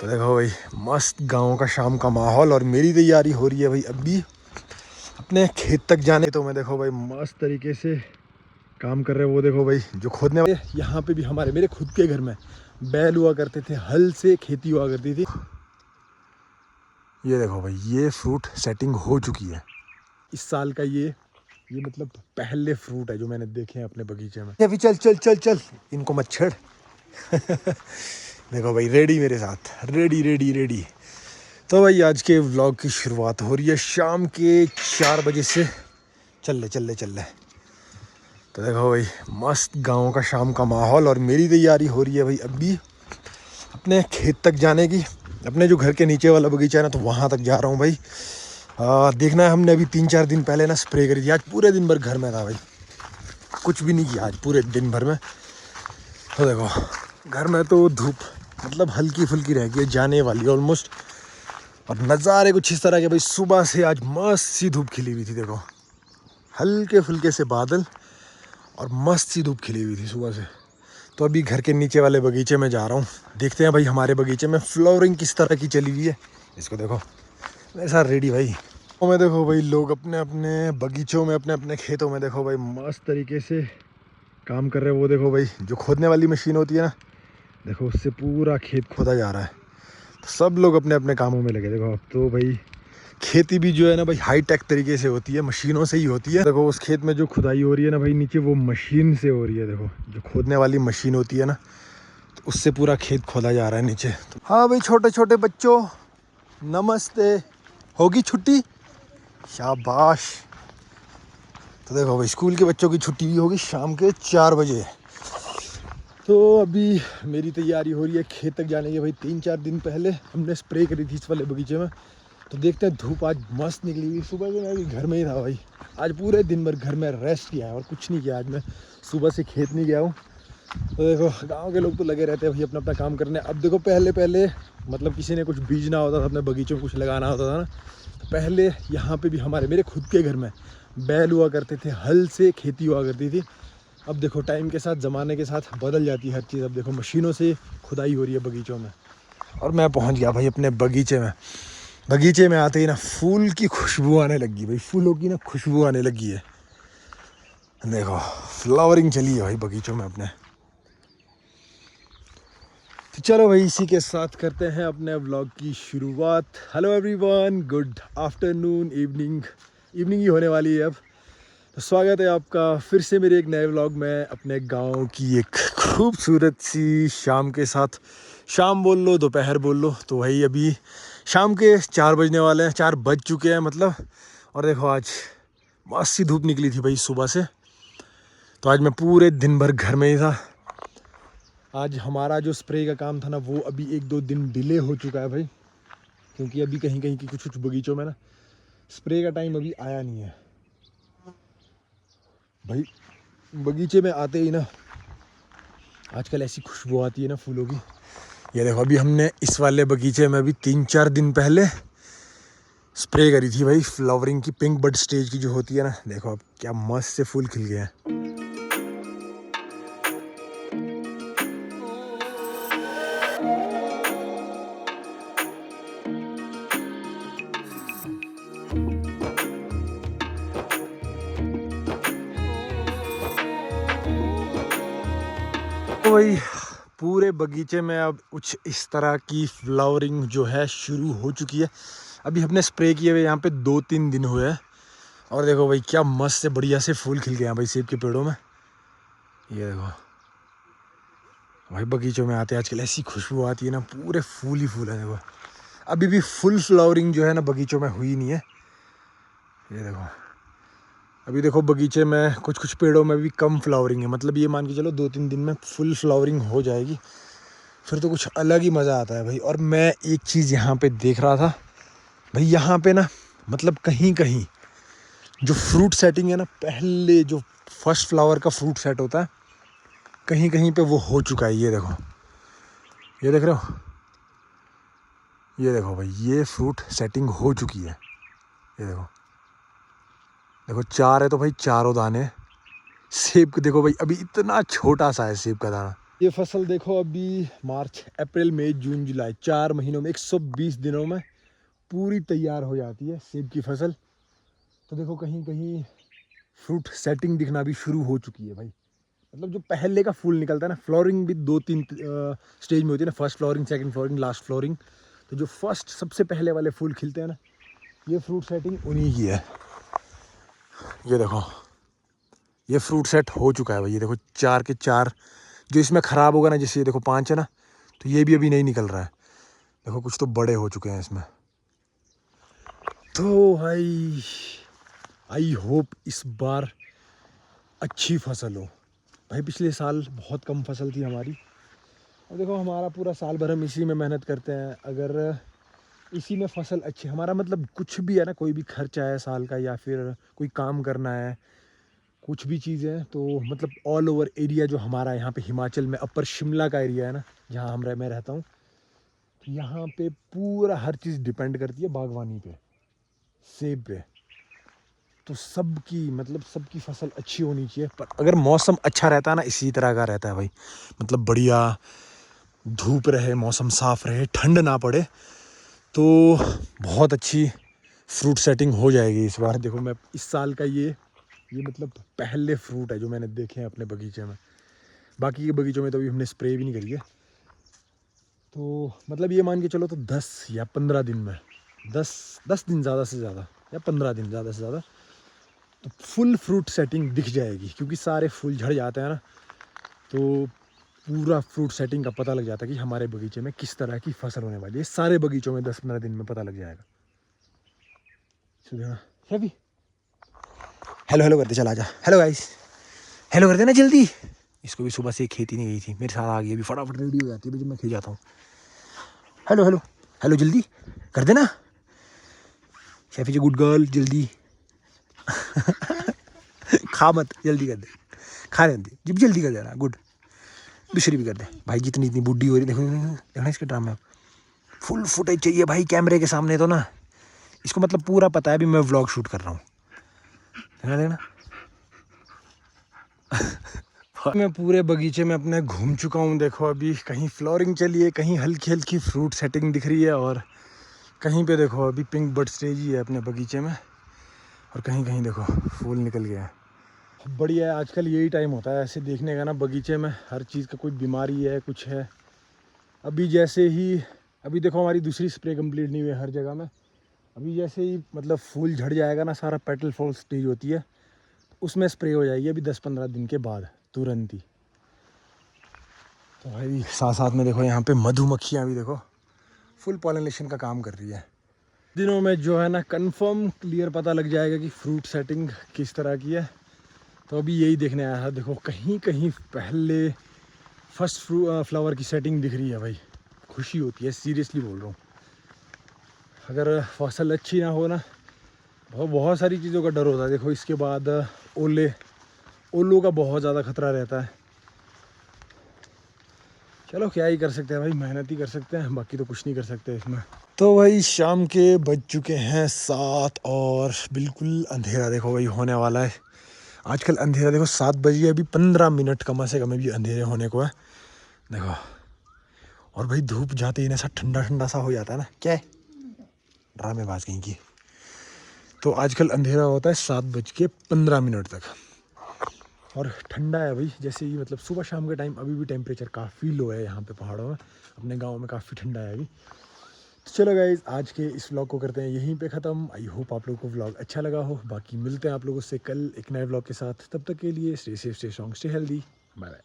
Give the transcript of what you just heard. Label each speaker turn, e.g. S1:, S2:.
S1: तो देखो भाई मस्त गांव का शाम का माहौल और मेरी तैयारी हो रही है भाई अभी अपने खेत तक जाने। तो मैं देखो भाई मस्त तरीके से काम कर रहे हैं। वो देखो भाई जो खोदने वाले यहाँ पे भी हमारे मेरे खुद के घर में बैल हुआ करते थे, हल से खेती हुआ करती थी। ये देखो भाई ये फ्रूट सेटिंग हो चुकी है इस साल का। ये मतलब पहले फ्रूट है जो मैंने देखे हैं अपने बगीचे में। अभी चल चल चल चल इनको मत छेड़। देखो भाई रेडी मेरे साथ, रेडी रेडी रेडी। तो भाई आज के व्लॉग की शुरुआत हो रही है शाम के 4 बजे से। चल ले। तो देखो भाई मस्त गांव का शाम का माहौल और मेरी तैयारी हो रही है भाई अभी अपने खेत तक जाने की। अपने जो घर के नीचे वाला बगीचा है ना, तो वहाँ तक जा रहा हूँ भाई। देखना है, हमने अभी 3-4 दिन पहले ना स्प्रे करी थी। आज पूरे दिन भर घर में था भाई, कुछ भी नहीं किया आज पूरे दिन भर में। तो देखो घर में तो धूप मतलब हल्की फुल्की रह गई है, जाने वाली ऑलमोस्ट। और नज़ारे कुछ इस तरह के भाई, सुबह से आज मस्त सी धूप खिली हुई थी। देखो हल्के फुल्के से बादल और मस्त सी धूप खिली हुई थी सुबह से। तो अभी घर के नीचे वाले बगीचे में जा रहा हूँ, देखते हैं भाई हमारे बगीचे में फ्लावरिंग किस तरह की चली हुई है। इसको देखो मेरे साथ रेडी भाई। तो मैं देखो भाई लोग अपने अपने बगीचों में अपने अपने खेतों में देखो भाई मस्त तरीके से काम कर रहे हैं। वो देखो भाई जो खोदने वाली मशीन होती है ना, देखो उससे पूरा खेत खोदा जा रहा है। तो सब लोग अपने अपने कामों में लगे। देखो अब तो भाई खेती भी जो है ना भाई हाईटेक तरीके से होती है, मशीनों से ही होती है। देखो उस खेत में जो खुदाई हो रही है ना भाई नीचे, वो मशीन से हो रही है। देखो जो खोदने वाली मशीन होती है ना, तो उससे पूरा खेत खोदा जा रहा है नीचे। तो हाँ भाई छोटे छोटे बच्चों नमस्ते, होगी छुट्टी? शाबाश। तो देखो भाई स्कूल के बच्चों की छुट्टी भी होगी शाम के 4 बजे। तो अभी मेरी तैयारी हो रही है खेत तक जाने की भाई। 3-4 दिन पहले हमने स्प्रे करी थी इस वाले बगीचे में। तो देखते हैं, धूप आज मस्त निकली हुई। सुबह से मैं भी घर में ही था भाई, आज पूरे दिन भर घर में रेस्ट किया है और कुछ नहीं किया। आज मैं सुबह से खेत नहीं गया हूँ। तो देखो गांव के लोग तो लगे रहते हैं भाई अपना अपना काम करने। अब देखो पहले मतलब किसी ने कुछ बीजना होता था, अपने बगीचों में कुछ लगाना होता था ना, तो पहले यहाँ पे भी हमारे मेरे खुद के घर में बैल हुआ करते थे, हल से खेती हुआ करती थी। अब देखो टाइम के साथ, ज़माने के साथ बदल जाती है हर चीज़। अब देखो मशीनों से खुदाई हो रही है बगीचों में। और मैं पहुँच गया भाई अपने बगीचे में। बगीचे में आते ही ना फूल की खुशबू आने लगी भाई, फूलों की ना खुशबू आने लगी है। देखो फ्लावरिंग चली है भाई बगीचों में अपने। तो चलो भाई इसी के साथ करते हैं अपने व्लॉग की शुरुआत। Hello everyone, good afternoon, evening he होने वाली है अब। तो स्वागत है आपका फिर से मेरे एक नए व्लॉग में अपने गांव की एक खूबसूरत सी शाम के साथ। शाम बोल लो, दोपहर बोल लो। तो भाई अभी शाम के 4 बजने वाले हैं, 4 बज चुके हैं मतलब। और देखो आज मस्त सी धूप निकली थी भाई सुबह से। तो आज मैं पूरे दिन भर घर में ही था। आज हमारा जो स्प्रे का काम था ना, वो अभी 1-2 दिन डिले हो चुका है भाई, क्योंकि अभी कहीं कहीं की कुछ बगीचों में ना स्प्रे का टाइम अभी आया नहीं है भाई। बगीचे में आते ही ना आजकल ऐसी खुशबू आती है ना फूलों की। ये देखो अभी हमने इस वाले बगीचे में अभी 3-4 दिन पहले स्प्रे करी थी भाई फ्लावरिंग की, पिंक बड स्टेज की जो होती है ना। देखो अब क्या मस्त से फूल खिल गए हैं। तो भाई पूरे बगीचे में अब कुछ इस तरह की फ्लावरिंग जो है शुरू हो चुकी है। अभी हमने स्प्रे किए हुए यहाँ पे 2-3 दिन हुए हैं। और देखो भाई क्या मस्त से बढ़िया से फूल खिल गए हैं भाई सेब के पेड़ों में। ये देखो भाई बगीचों में आते आजकल ऐसी खुशबू आती है ना, पूरे फूल ही फूल है। देखो अभी भी फुल फ्लावरिंग जो है ना बगीचों में हुई नहीं है। ये देखो अभी देखो बगीचे में कुछ पेड़ों में भी कम फ्लावरिंग है। मतलब ये मान के चलो 2-3 दिन में फुल फ्लावरिंग हो जाएगी, फिर तो कुछ अलग ही मज़ा आता है भाई। और मैं एक चीज़ यहाँ पे देख रहा था भाई, यहाँ पे ना मतलब कहीं कहीं जो फ्रूट सेटिंग है ना, पहले जो फर्स्ट फ्लावर का फ्रूट सेट होता है, कहीं कहीं पे वो हो चुका है। ये देखो, ये देख रहे हो, ये देखो भाई ये फ्रूट सेटिंग हो चुकी है। ये देखो, देखो 4 है तो भाई चारों दाने सेब के। देखो भाई अभी इतना छोटा सा है सेब का दाना, ये फसल देखो अभी मार्च अप्रैल मई जून जुलाई 4 महीनों में 120 दिनों में पूरी तैयार हो जाती है सेब की फसल। तो देखो कहीं कहीं फ्रूट सेटिंग दिखना भी शुरू हो चुकी है भाई। मतलब जो पहले का फूल निकलता है ना, फ्लोरिंग भी 2-3 स्टेज में होती है ना, first flooring, second flooring, last flooring. तो जो फर्स्ट सबसे पहले वाले फूल खिलते हैं ना, ये फ्रूट सेटिंग उन्हीं की है। ये देखो ये फ्रूट सेट हो चुका है भाई। ये देखो 4 के 4 जो इसमें ख़राब होगा ना, जैसे ये देखो 5 है ना, तो ये भी अभी नहीं निकल रहा है। देखो कुछ तो बड़े हो चुके हैं इसमें। तो भाई आई होप इस बार अच्छी फसल हो भाई। पिछले साल बहुत कम फसल थी हमारी, और देखो हमारा पूरा साल भर हम इसी में मेहनत करते हैं। अगर इसी में फसल अच्छी, हमारा मतलब कुछ भी है ना, कोई भी खर्चा है साल का या फिर कोई काम करना है, कुछ भी चीज़ें, तो मतलब ऑल ओवर एरिया जो हमारा यहाँ पे हिमाचल में अपर शिमला का एरिया है ना, जहाँ मैं रहता हूँ, तो यहाँ पे पूरा हर चीज़ डिपेंड करती है बागवानी पे, सेब पे। तो सबकी मतलब सबकी फसल अच्छी होनी चाहिए। पर अगर मौसम अच्छा रहता है ना, इसी तरह का रहता है भाई, मतलब बढ़िया धूप रहे, मौसम साफ रहे, ठंड ना पड़े, तो बहुत अच्छी फ्रूट सेटिंग हो जाएगी इस बार। देखो मैं इस साल का ये मतलब पहले फ्रूट है जो मैंने देखे हैं अपने बगीचे में। बाकी के बगीचों में तो अभी हमने स्प्रे भी नहीं करी है। तो मतलब ये मान के चलो तो 10 या 15 दिन में, 10 दिन ज़्यादा से ज़्यादा, या 15 दिन ज़्यादा से ज़्यादा, तो फुल फ्रूट सेटिंग दिख जाएगी। क्योंकि सारे फूल झड़ जाते हैं ना, तो पूरा फ्रूट सेटिंग का पता लग जाता है कि हमारे बगीचे में किस तरह की फसल होने वाली है। सारे बगीचों में 10-15 दिन में पता लग जाएगा। हैवी हेलो हेलो करते चला जा। हेलो गाइस, हेलो कर देना जल्दी। इसको भी सुबह से खेती नहीं गई थी, मेरे साथ आ गई, अभी फटाफट रेडी हो जाती है जब मैं खेल जाता हूँ। हेलो हेलो हेलो, जल्दी कर देना शेफी जी, गुड गर्ल, जल्दी खा मत, जल्दी कर दे, खा लेने दे, जब जल्दी कर देना, गुड। दूसरी भी कर दे भाई, जितनी इतनी बुढ़ी हो रही, देखो देखो इसके ड्रामे। फुल फुटेज चाहिए भाई कैमरे के सामने, तो ना इसको मतलब पूरा पता है अभी मैं व्लॉग शूट कर रहा हूँ, देखना देखना। मैं पूरे बगीचे में अपने घूम चुका हूँ। देखो अभी कहीं फ्लोरिंग चली है, कहीं हल्की हल्की फ्रूट सेटिंग दिख रही है, और कहीं पे देखो अभी पिंक बर्ड स्टेज ही है अपने बगीचे में, और कहीं कहीं देखो फूल निकल गया है। बढ़िया है, आजकल यही टाइम होता है ऐसे देखने का ना, बगीचे में हर चीज़ का कोई बीमारी है, कुछ है। अभी जैसे ही अभी देखो हमारी दूसरी स्प्रे कंप्लीट नहीं हुई है हर जगह में। अभी जैसे ही मतलब फूल झड़ जाएगा ना, सारा पेटल फॉल स्टेज होती है, उसमें स्प्रे हो जाएगी अभी 10-15 दिन के बाद, तुरंत ही। तो भाई साथ साथ में देखो यहाँ पे मधुमक्खियाँ भी देखो फुल पॉलिनेशन का काम कर रही है। दिनों में जो है ना कंफर्म क्लियर पता लग जाएगा कि फ्रूट सेटिंग किस तरह की है। तो अभी यही देखने आया था। देखो कहीं कहीं पहले फर्स्ट फ्लावर की सेटिंग दिख रही है भाई, खुशी होती है, सीरियसली बोल रहा हूँ। अगर फसल अच्छी ना हो ना, बहुत सारी चीज़ों का डर होता है। देखो इसके बाद ओलों का बहुत ज़्यादा खतरा रहता है। चलो क्या ही कर सकते हैं भाई, मेहनत ही कर सकते हैं, बाकी तो कुछ नहीं कर सकते इसमें। तो भाई शाम के बज चुके हैं 7 और बिल्कुल अंधेरा देखो भाई होने वाला है। आजकल अंधेरा देखो 7 बजे अभी 15 मिनट कम से कम अभी अंधेरे होने को है देखो। और भाई धूप जाते ही ना सा ठंडा ठंडा सा हो जाता है ना, क्या है ड्रामेबाज कहीं की। तो आजकल अंधेरा होता है 7:15 तक, और ठंडा है भाई जैसे ही मतलब सुबह शाम के टाइम। अभी भी टेम्परेचर काफ़ी लो है यहाँ पे पहाड़ों में, अपने गांव में काफ़ी ठंडा है अभी। तो चलो गाइज आज के इस व्लॉग को करते हैं यहीं पे ख़त्म। आई होप आप लोगों को व्लॉग अच्छा लगा हो। बाकी मिलते हैं आप लोगों से कल एक नए व्लॉग के साथ, तब तक के लिए stay safe, stay strong, stay healthy, bye bye.